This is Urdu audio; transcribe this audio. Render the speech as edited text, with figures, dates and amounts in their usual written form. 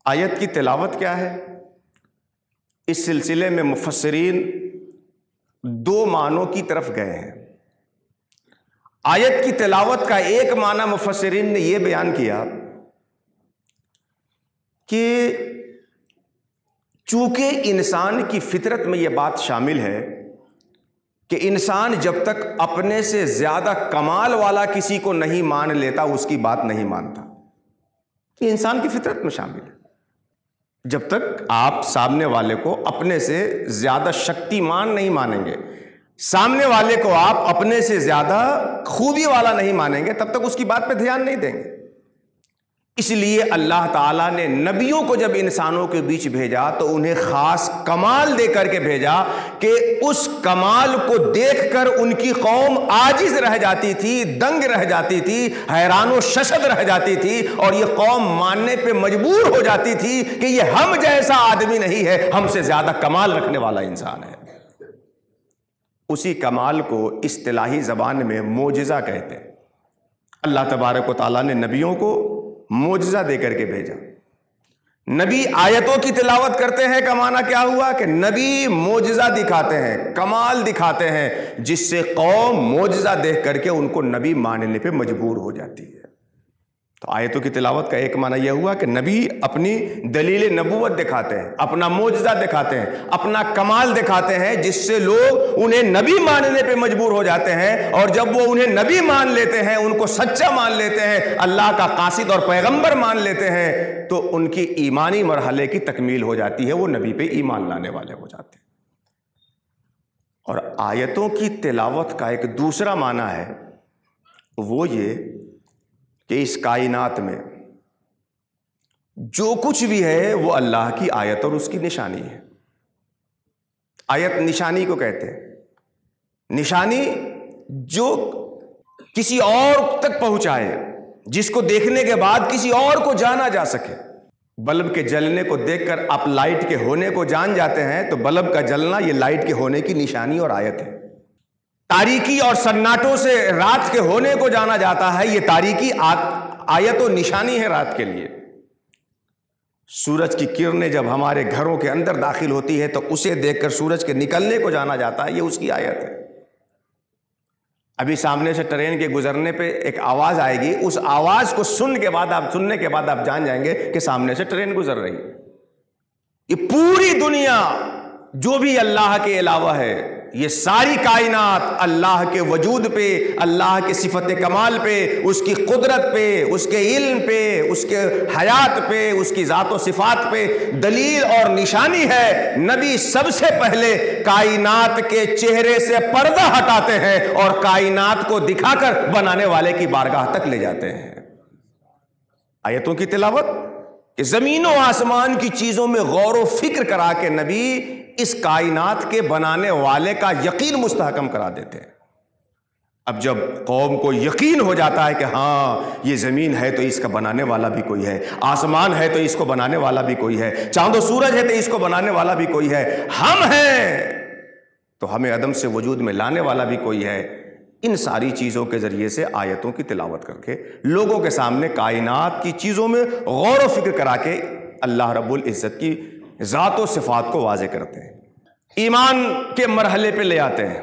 آیت کی تلاوت کیا ہے؟ اس سلسلے میں مفسرین دو معنوں کی طرف گئے ہیں۔ آیت کی تلاوت کا ایک معنی مفسرین نے یہ بیان کیا کہ چونکہ انسان کی فطرت میں یہ بات شامل ہے کہ انسان جب تک اپنے سے زیادہ کمال والا کسی کو نہیں مان لیتا اس کی بات نہیں مانتا۔ یہ انسان کی فطرت میں شامل ہے۔ جب تک آپ سامنے والے کو اپنے سے زیادہ شکتیمان نہیں مانیں گے، سامنے والے کو آپ اپنے سے زیادہ خوبی والا نہیں مانیں گے، تب تک اس کی بات پہ دھیان نہیں دیں گے۔ اس لیے اللہ تعالیٰ نے نبیوں کو جب انسانوں کے بیچ بھیجا تو انہیں خاص کمال دے کر کے بھیجا کہ اس کمال کو دیکھ کر ان کی قوم عاجز رہ جاتی تھی، دنگ رہ جاتی تھی، حیران و ششد رہ جاتی تھی، اور یہ قوم ماننے پہ مجبور ہو جاتی تھی کہ یہ ہم جیسا آدمی نہیں ہے، ہم سے زیادہ کمال رکھنے والا انسان ہے۔ اسی کمال کو اصطلاحی زبان میں معجزہ کہتے ہیں۔ اللہ تبارک و تعالیٰ نے نبیوں کو معجزہ دے کر کے بھیجا۔ نبی آیتوں کی تلاوت کرتے ہیں کا معنی کیا ہوا کہ نبی معجزہ دکھاتے ہیں، کمال دکھاتے ہیں، جس سے قوم معجزہ دیکھ کر کے ان کو نبی ماننے پہ مجبور ہو جاتی ہے۔ تو آیتوں کی تلاوت کا ایک معنی یہ ہوا کہ نبی اپنی دلیل نبوت دکھاتے ہیں، اپنا معجزہ دکھاتے ہیں، اپنا کمال دکھاتے ہیں، جس سے لوگ انہیں نبی ماننے پہ مجبور ہو جاتے ہیں، اور جب وہ انہیں نبی مان لیتے ہیں، ان کو سچا مان لیتے ہیں، اللہ کا قاصد اور پیغمبر مان لیتے ہیں، تو ان کی ایمانی مرحلے کی تکمیل ہو جاتی ہے، وہ نبی پہ ایمان لانے والے ہو جاتے ہیں۔ اور آیتوں کی تلاوت کا ایک دوسرا معنی ہے وہ یہ کہ اس کائنات میں جو کچھ بھی ہے وہ اللہ کی آیت اور اس کی نشانی ہے۔ آیت نشانی کو کہتے ہیں۔ نشانی جو کسی اور تک پہنچائے، جس کو دیکھنے کے بعد کسی اور کو جانا جا سکے۔ بلب کے جلنے کو دیکھ کر آپ لائٹ کے ہونے کو جان جاتے ہیں، تو بلب کا جلنا یہ لائٹ کے ہونے کی نشانی اور آیت ہے۔ تاریکی اور سناٹوں سے رات کے ہونے کو جانا جاتا ہے، یہ تاریکی آیت و نشانی ہے رات کے لیے۔ سورج کی کرنیں جب ہمارے گھروں کے اندر داخل ہوتی ہے تو اسے دیکھ کر سورج کے نکلنے کو جانا جاتا ہے، یہ اس کی آیت ہے۔ ابھی سامنے سے ٹرین کے گزرنے پہ ایک آواز آئے گی، اس آواز کو سننے کے بعد آپ جان جائیں گے کہ سامنے سے ٹرین گزر رہی ہے۔ یہ پوری دنیا جو بھی اللہ کے علاوہ ہے، یہ ساری کائنات اللہ کے وجود پہ، اللہ کے صفت کمال پہ، اس کی قدرت پہ، اس کے علم پہ، اس کے حیات پہ، اس کی ذات و صفات پہ دلیل اور نشانی ہے۔ نبی سب سے پہلے کائنات کے چہرے سے پردہ ہٹاتے ہیں اور کائنات کو دکھا کر بنانے والے کی بارگاہ تک لے جاتے ہیں۔ آیتوں کی تلاوت کہ زمین و آسمان کی چیزوں میں غور و فکر کرا کے نبی اس کائنات کے بنانے والے کا یقین مستحکم کرا دیتے ہیں۔ اب جب قوم کو یقین ہو جاتا ہے کہ ہاں یہ زمین ہے تو اس کا بنانے والا بھی کوئی ہے، آسمان ہے تو اس کو بنانے والا بھی کوئی ہے، چاند و سورج ہے تو اس کو بنانے والا بھی کوئی ہے، ہم ہیں تو ہمیں عدم سے وجود میں لانے والا بھی کوئی ہے، ان ساری چیزوں کے ذریعے سے آیتوں کی تلاوت کر کے لوگوں کے سامنے کائنات کی چیزوں میں غور و فکر کرا کے اللہ رب العزت کی ذات و صفات کو واضح کرتے ہیں، ایمان کے مرحلے پہ لے آتے ہیں۔